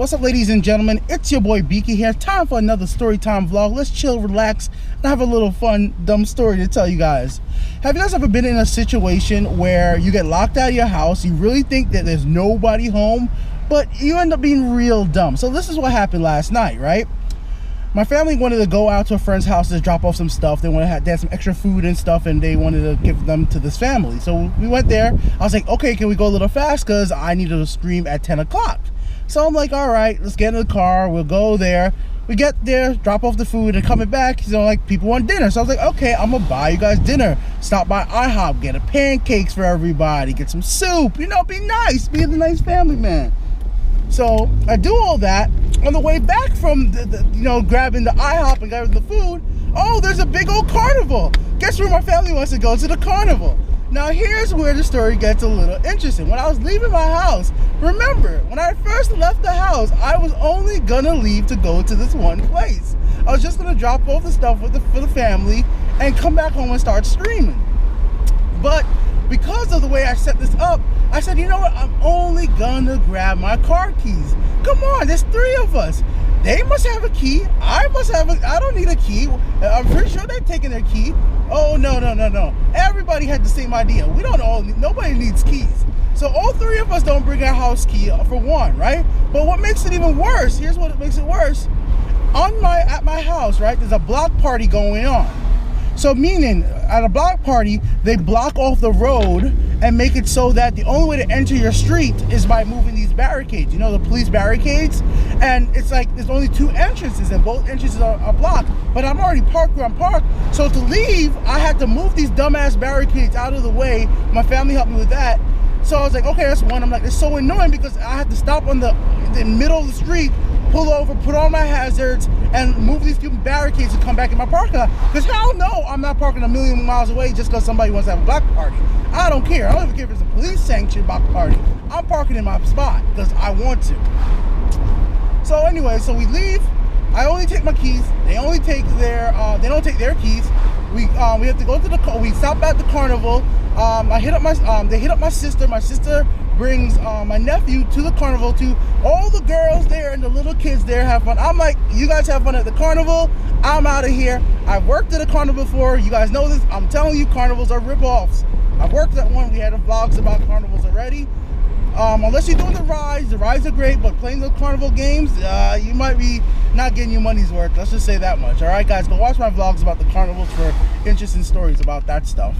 What's up, ladies and gentlemen? It's your boy Biki here. Time for another story time vlog. Let's chill, relax, and have a little fun, dumb story to tell you guys. Have you guys ever been in a situation where you get locked out of your house, you really think that there's nobody home, but you end up being real dumb? So this is what happened last night, right? My family wanted to go out to a friend's house to drop off some stuff. They had some extra food and stuff, and they wanted to give them to this family. So we went there. I was like, okay, can we go a little fast? Because I needed to scream at 10 o'clock. So I'm like, all right, let's get in the car. We'll go there. We get there, drop off the food, and coming back, like, people want dinner. So I was like, okay, I'm gonna buy you guys dinner. Stop by IHOP, get a pancakes for everybody, get some soup, be nice, be a nice family man. So I do all that. On the way back from grabbing the IHOP and grabbing the food, oh, there's a big old carnival. Guess where my family wants to go? To the carnival. Now here's where the story gets a little interesting. When I was leaving my house, remember, when I first left the house, I was only gonna leave to go to this one place. I was just gonna drop off the stuff for the family and come back home and start streaming. But because of the way I set this up, I said, you know what, I'm only gonna grab my car keys. Come on, there's 3 of us. They must have a key. I don't need a key. I'm pretty sure they're taking their key. Oh, no. Everybody had the same idea. Nobody needs keys. So all 3 of us don't bring our house key for one, right? But what makes it even worse, here's what makes it worse. At my house, right, there's a block party going on. So meaning, at a block party, they block off the road and make it so that the only way to enter your street is by moving these barricades, the police barricades. And it's like there's only 2 entrances and both entrances are blocked. But I'm already parked where I'm parked. So to leave, I had to move these dumbass barricades out of the way. My family helped me with that. So I was like, okay, that's one. I'm like, it's so annoying because I had to stop in the middle of the street, pull over, put on my hazards, and move these stupid barricades and come back in my parking lot. Because hell no, I'm not parking a million miles away just because somebody wants to have a block party. I don't care. I don't even care if it's a police-sanctioned block party. I'm parking in my spot because I want to. So anyway, so we leave. I only take my keys. They only take they don't take their keys. We have to go to we stop at the carnival. They hit up my sister. My sister brings my nephew to the carnival too. All the girls there and the little kids there have fun. I'm like, you guys have fun at the carnival. I'm out of here. I've worked at a carnival before. You guys know this. I'm telling you, carnivals are rip-offs. I've worked at one. We had vlogs about carnivals already. Unless you're doing the rides are great, but playing the carnival games, you might be not getting your money's worth. Let's just say that much. All right, guys, go watch my vlogs about the carnivals for interesting stories about that stuff.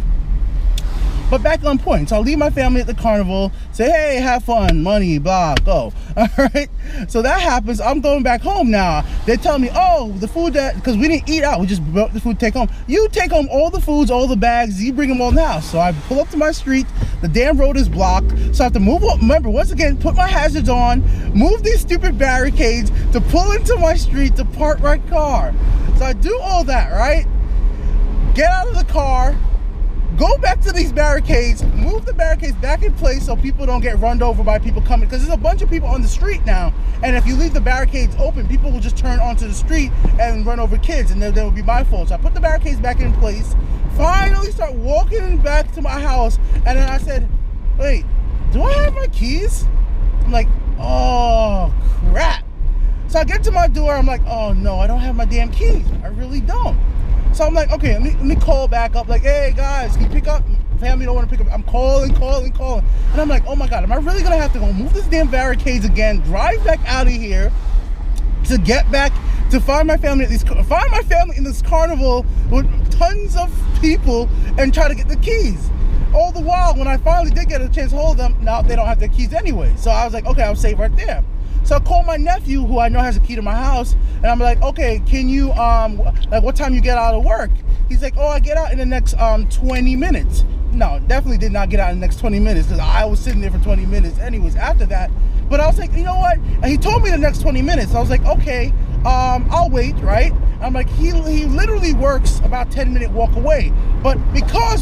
But back on point. So I'll leave my family at the carnival, say, hey, have fun, money, blah, go. All right. So that happens. I'm going back home now. They tell me, oh, the food because we didn't eat out, we just brought the food to take home. You take home all the foods, all the bags, you bring them all in the house. So I pull up to my street. The damn road is blocked. So I have to move up. Remember, once again, put my hazards on, move these stupid barricades to pull into my street to park my car. So I do all that, right? Get out of the car. Go back to these barricades, move the barricades back in place so people don't get run over by people coming, because there's a bunch of people on the street now, and if you leave the barricades open, people will just turn onto the street and run over kids, and then it will be my fault. So I put the barricades back in place, finally start walking back to my house, and then I said, wait, do I have my keys? I'm like, oh crap. So I get to my door, I'm like, oh no, I don't have my damn keys. I really don't. So I'm like, okay, let me call back up, like, hey guys, can you pick up? Family don't want to pick up. I'm calling. And I'm like, oh my God, am I really gonna have to go move this damn barricades again, drive back out of here to get back to find my family in this carnival with tons of people and try to get the keys? All the while, when I finally did get a chance to hold them, now they don't have their keys anyway. So I was like, okay, I'll save right there. So I call my nephew, who I know has a key to my house, and I'm like, okay, can you, like, what time you get out of work? He's like, oh, I get out in the next 20 minutes. No, definitely did not get out in the next 20 minutes, because I was sitting there for 20 minutes anyways after that. But I was like, you know what? And he told me the next 20 minutes. I was like, okay, I'll wait, right? I'm like, he literally works about 10-minute walk away. But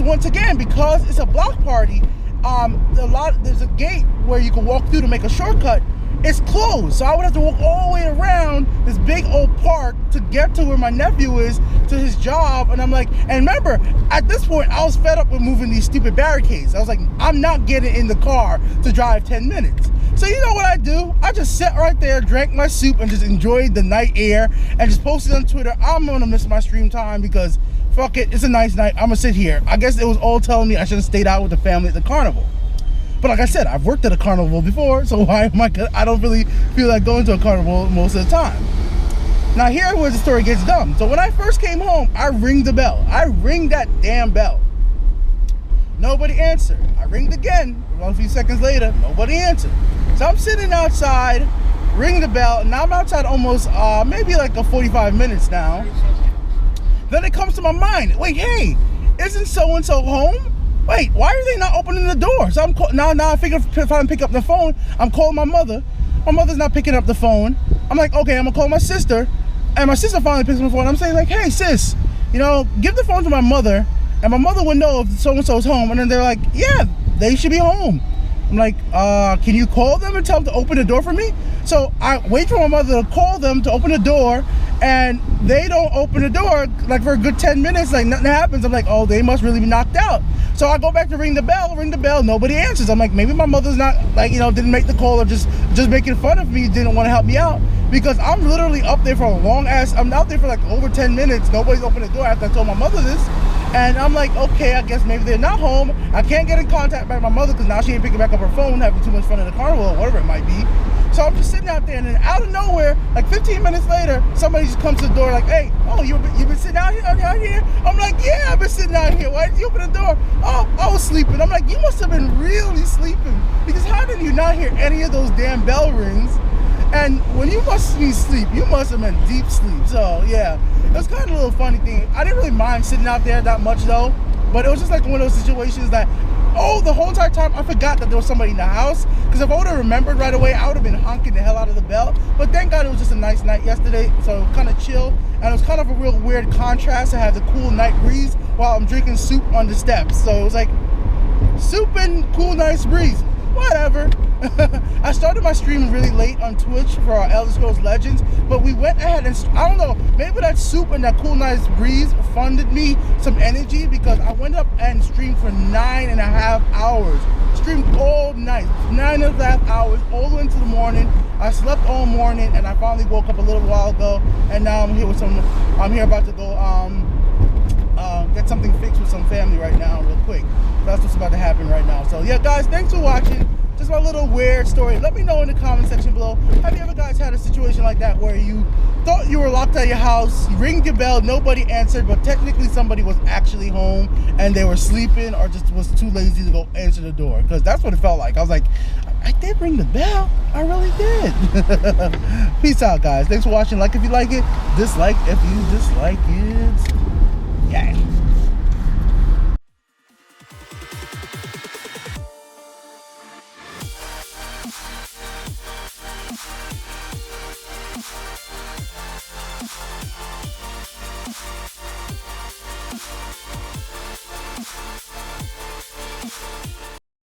once again, because it's a block party, there's a gate where you can walk through to make a shortcut. It's closed, so I would have to walk all the way around this big old park to get to where my nephew is, to his job. And I'm like, and remember, at this point, I was fed up with moving these stupid barricades. I was like, I'm not getting in the car to drive 10 minutes. So you know what I do? I just sat right there, drank my soup, and just enjoyed the night air, and just posted on Twitter, I'm gonna miss my stream time because fuck it, it's a nice night, I'm gonna sit here. I guess it was all telling me I should have stayed out with the family at the carnival. But like I said, I've worked at a carnival before, so why am I don't really feel like going to a carnival most of the time. Now here's where the story gets dumb. So when I first came home, I ring the bell. I ring that damn bell. Nobody answered. I ringed again. A few seconds later, nobody answered. So I'm sitting outside, ring the bell, and now I'm outside almost maybe like a 45 minutes now. Then it comes to my mind, wait, hey, isn't so-and-so home? Wait, why are they not opening the door? So I'm now I figure if I pick up the phone, I'm calling my mother. My mother's not picking up the phone. I'm like, okay, I'm gonna call my sister. And my sister finally picks up the phone. I'm saying like, hey sis, you know, give the phone to my mother, and my mother would know if so-and-so's home. And then they're like, yeah, they should be home. I'm like, can you call them and tell them to open the door for me? So I wait for my mother to call them to open the door, and they don't open the door like for a good 10 minutes, like nothing happens. I'm like, oh, they must really be knocked out. So I go back to ring the bell, nobody answers. I'm like, maybe my mother's not, like, you know, didn't make the call, or just making fun of me, didn't want to help me out, because I'm literally up there for a long ass, I'm out there for like over 10 minutes, nobody's opened the door after I told my mother this. And I'm like, okay, I guess maybe they're not home. I can't get in contact with my mother because now she ain't picking back up her phone, having too much fun at the carnival or whatever it might be. So I'm just sitting out there, and then out of nowhere, like 15 minutes later, somebody just comes to the door like, hey, oh, you've been sitting out here? I'm like, yeah, I've been sitting out here. Why did you open the door? Oh, I was sleeping. I'm like, you must have been really sleeping, because how did you not hear any of those damn bell rings? And when you must be asleep, you must have been deep sleep. So yeah, it was kind of a little funny thing. I didn't really mind sitting out there that much though, but it was just like one of those situations that, oh, the whole entire time I forgot that there was somebody in the house, because if I would have remembered right away, I would have been honking the hell out of the bell. But thank God it was just a nice night yesterday, so kind of chill, and it was kind of a real weird contrast to have the cool night breeze while I'm drinking soup on the steps. So it was like soup and cool nice breeze, whatever. I started my stream really late on Twitch for our Elder Scrolls Legends, but we went ahead and, I don't know, maybe that soup and that cool nice breeze funded me some energy, because I went up and streamed for 9.5 hours. Streamed all night, 9.5 hours, all the way into the morning. I slept all morning, and I finally woke up a little while ago, and now I'm here about to go get something fixed with some family right now real quick. That's what's about to happen right now. So yeah, guys, thanks for watching. Just my little weird story. Let me know in the comment section below. Have you ever guys had a situation like that where you thought you were locked out of your house, you ring your bell, nobody answered, but technically somebody was actually home and they were sleeping or just was too lazy to go answer the door? Because that's what it felt like. I was like, I did ring the bell. I really did. Peace out, guys. Thanks for watching. Like if you like it, dislike if you dislike it.